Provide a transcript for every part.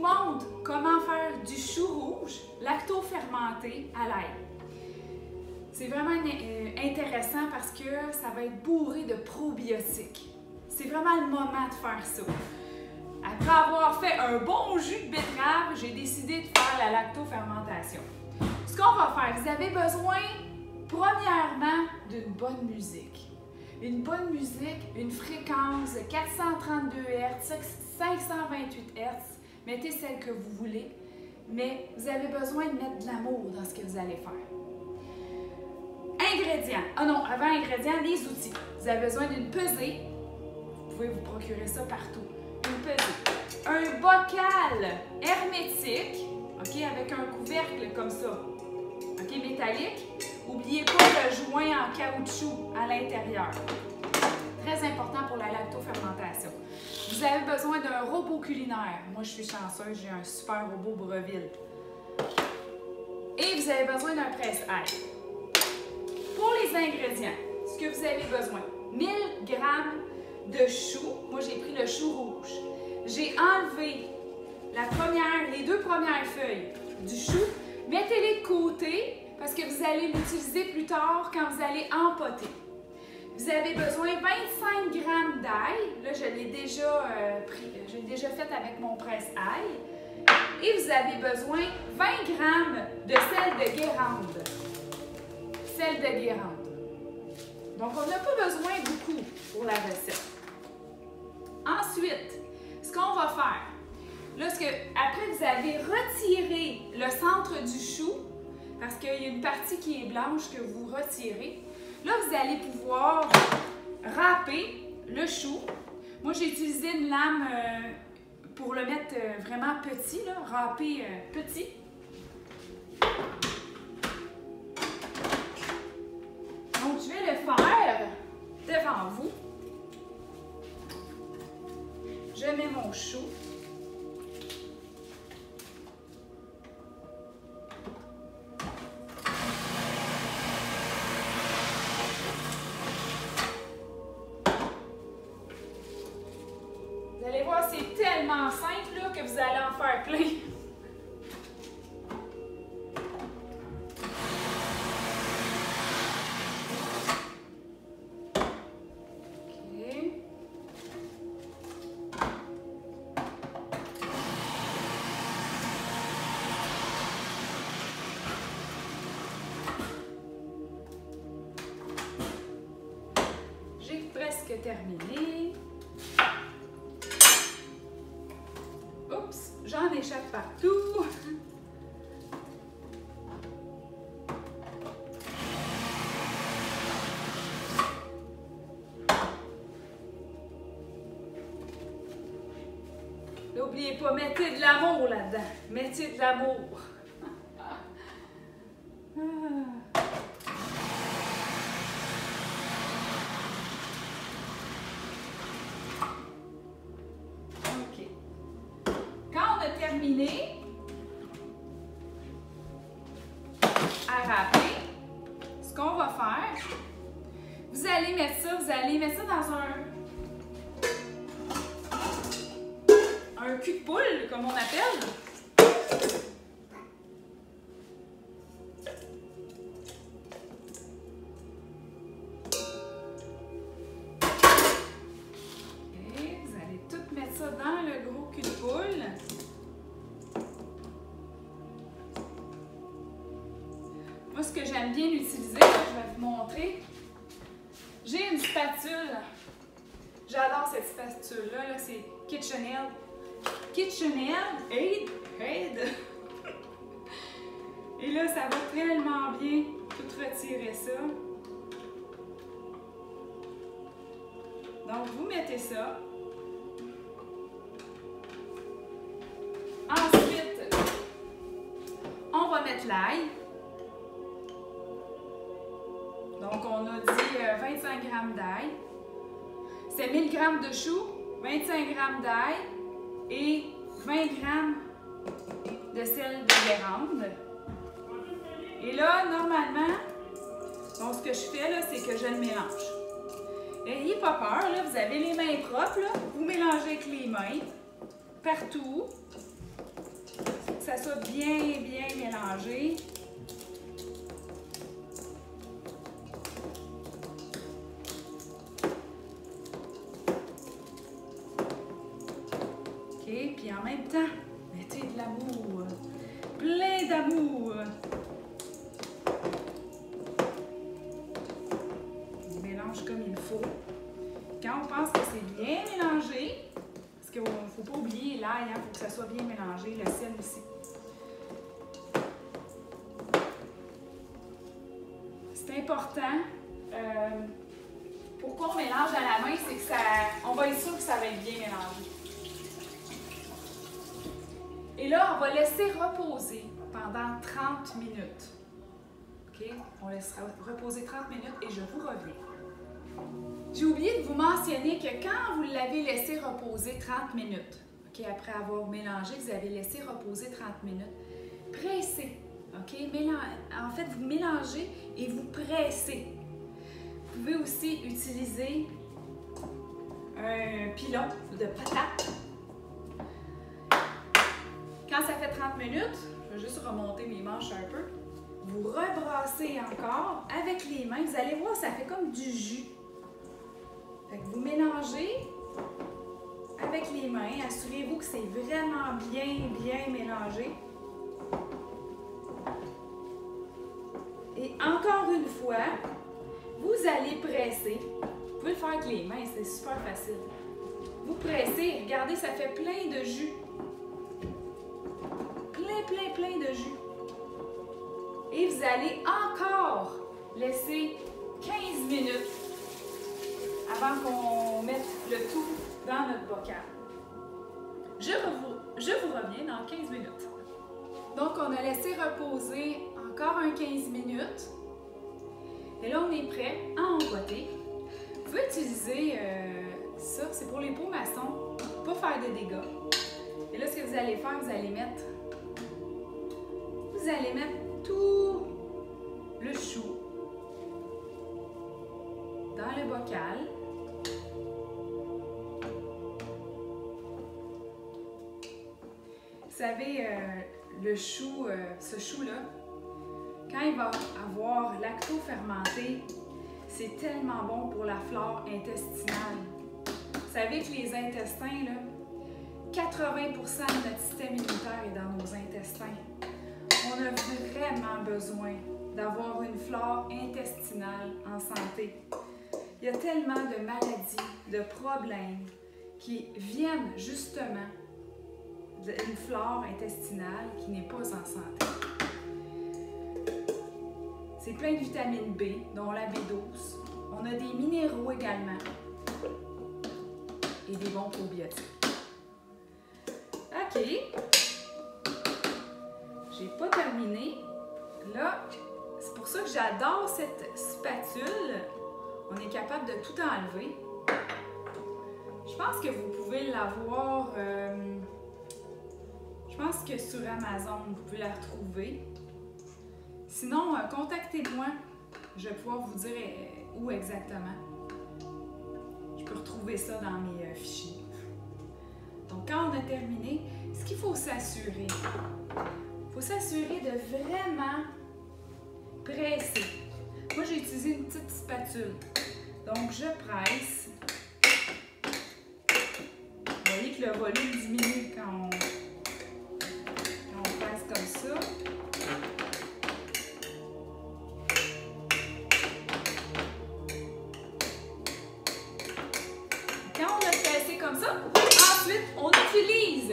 montre comment faire du chou rouge lacto-fermenté à l'ail. C'est vraiment intéressant parce que ça va être bourré de probiotiques. C'est vraiment le moment de faire ça. Après avoir fait un bon jus de betterave, j'ai décidé de faire la lacto-fermentation. Ce qu'on va faire, vous avez besoin, premièrement, d'une bonne musique. Une bonne musique, une fréquence de 432 Hz, 528 Hz. Mettez celle que vous voulez, mais vous avez besoin de mettre de l'amour dans ce que vous allez faire. Ingrédients. Ah non, avant ingrédients, les outils. Vous avez besoin d'une pesée. Vous pouvez vous procurer ça partout. Une pesée. Un bocal hermétique, ok, avec un couvercle comme ça, ok, métallique. N'oubliez pas le joint en caoutchouc à l'intérieur. Très important pour la lactofermentation. Vous avez besoin d'un robot culinaire. Moi, je suis chanceuse, j'ai un super robot Breville. Et vous avez besoin d'un presse-ail. Pour les ingrédients, ce que vous avez besoin, 1000 g de chou. Moi, j'ai pris le chou rouge. J'ai enlevé les deux premières feuilles du chou. Mettez-les de côté parce que vous allez l'utiliser plus tard quand vous allez empoter. Vous avez besoin de 25 g d'ail. Là, je l'ai déjà fait avec mon presse-ail. Et vous avez besoin de 20 g de sel de Guérande. Sel de Guérande. Donc, on n'a pas besoin beaucoup pour la recette. Ensuite, ce qu'on va faire, après vous avez retiré le centre du chou, parce qu'il y a une partie qui est blanche que vous retirez, là, vous allez pouvoir râper le chou. Moi, j'ai utilisé une lame pour le mettre vraiment petit, là, râpé petit. Donc, je vais le faire devant vous. Je mets mon chou. Vous allez voir, c'est tellement simple là, que vous allez en faire plein. Presque terminé. Oups, j'en échappe partout. N'oubliez pas, mettez de l'amour là-dedans. Mettez de l'amour. Terminé à râper, ce qu'on va faire, vous allez mettre ça dans un cul de poule, comme on appelle. Et vous allez tout mettre ça dans le gros cul de poule. Moi, ce que j'aime bien utiliser, là, je vais vous montrer. J'ai une spatule. J'adore cette spatule-là. Là, c'est KitchenAid. KitchenAid. Et là, ça va tellement bien tout retirer ça. Donc, vous mettez ça. Ensuite, on va mettre l'ail. Donc, on a dit 25 g d'ail. C'est 1000 g de chou, 25 g d'ail et 20 g de sel de Guérande. Et là, normalement, donc ce que je fais, là, c'est que je le mélange. N'ayez pas peur, là, vous avez les mains propres, là, vous mélangez avec les mains, partout. Que ça soit bien mélangé. OK, puis en même temps, mettez de l'amour. Plein d'amour. On mélange comme il faut. Quand on pense que c'est bien mélangé, parce qu'il ne faut pas oublier l'ail, il faut que ça soit bien mélangé, le sel aussi. C'est important. Pourquoi on mélange à la main, c'est que ça, on va être sûr que ça va être bien mélangé. Et là, on va laisser reposer pendant 30 minutes. OK? On laissera reposer 30 minutes et je vous reviens. J'ai oublié de vous mentionner que quand vous l'avez laissé reposer 30 minutes, OK, après avoir mélangé, vous avez laissé reposer 30 minutes, pressez. OK? En fait, vous mélangez et vous pressez. Vous pouvez aussi utiliser un pilon de patate. Quand ça fait 30 minutes, je vais juste remonter mes manches un peu. Vous rebrassez encore avec les mains. Vous allez voir, ça fait comme du jus. Fait que vous mélangez avec les mains. Assurez-vous que c'est vraiment bien mélangé. Et encore une fois, vous allez presser. Vous pouvez le faire avec les mains, c'est super facile. Vous pressez, regardez, ça fait plein de jus. Plein de jus. Et vous allez encore laisser 15 minutes avant qu'on mette le tout dans notre bocal. Je vous reviens dans 15 minutes. Donc, on a laissé reposer encore un 15 minutes. Et là, on est prêt à emboîter. Vous pouvez utiliser ça, c'est pour les pots maçons, pas faire de dégâts. Et là, ce que vous allez faire, vous allez mettre tout le chou dans le bocal. Vous savez, le chou, ce chou-là, quand il va avoir lacto-fermenté, c'est tellement bon pour la flore intestinale. Vous savez que les intestins, là, 80% de notre système immunitaire est dans nos intestins. On a vraiment besoin d'avoir une flore intestinale en santé. Il y a tellement de maladies, de problèmes qui viennent justement d'une flore intestinale qui n'est pas en santé. C'est plein de vitamine B, dont la B12. On a des minéraux également et des bons probiotiques. OK. J'ai pas terminé. Là, c'est pour ça que j'adore cette spatule. On est capable de tout enlever. Je pense que vous pouvez l'avoir... je pense que sur Amazon, vous pouvez la retrouver. Sinon, contactez-moi. Je vais pouvoir vous dire où exactement. Je peux retrouver ça dans mes fichiers. Donc, quand on a terminé, ce qu'il faut s'assurer, de vraiment presser. Moi, j'ai utilisé une petite spatule. Donc, je presse. Vous voyez que le volume diminue quand on presse comme ça. Quand on a pressé comme ça, ensuite, on utilise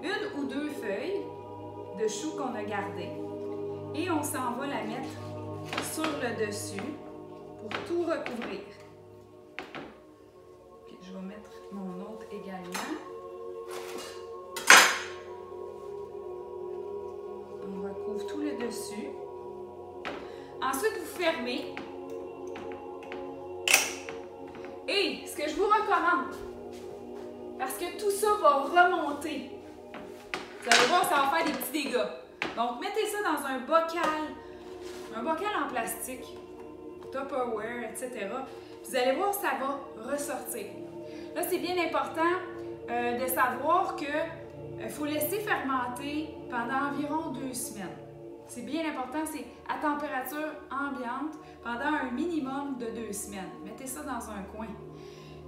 une ou deux feuilles de chou qu'on a gardées et on s'en va la mettre sur le dessus pour tout recouvrir. Okay, je vais mettre mon autre également. On recouvre tout le dessus. Ensuite, vous fermez. Et ce que je vous recommande, parce que tout ça va remonter, vous allez voir, ça va faire des petits dégâts. Donc, mettez ça dans un bocal en plastique, Tupperware, etc. Vous allez voir, ça va ressortir. Là, c'est bien important de savoir que Il faut laisser fermenter pendant environ 2 semaines. C'est bien important, c'est à température ambiante pendant un minimum de 2 semaines. Mettez ça dans un coin.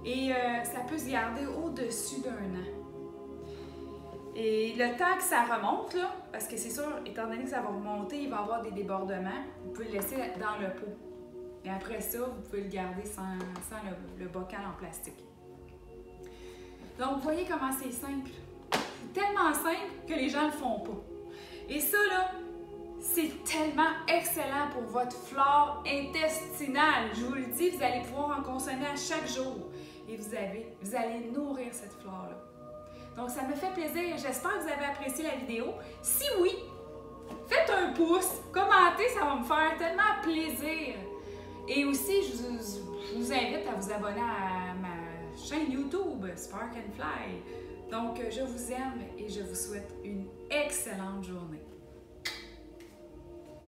Et ça peut se garder au-dessus d'1 an. Et le temps que ça remonte, là, parce que c'est sûr, étant donné que ça va remonter, il va y avoir des débordements, vous pouvez le laisser dans le pot. Et après ça, vous pouvez le garder sans le bocal en plastique. Donc, vous voyez comment c'est simple. C'est tellement simple que les gens ne le font pas. Et ça, là, c'est tellement excellent pour votre flore intestinale. Je vous le dis, vous allez pouvoir en consommer à chaque jour. Et vous allez nourrir cette flore-là. Donc, ça me fait plaisir. J'espère que vous avez apprécié la vidéo. Si oui, faites un pouce, commentez, ça va me faire tellement plaisir. Et aussi, je vous invite à vous abonner à ma chaîne YouTube, Spark and Fly. Donc, je vous aime et je vous souhaite une excellente journée.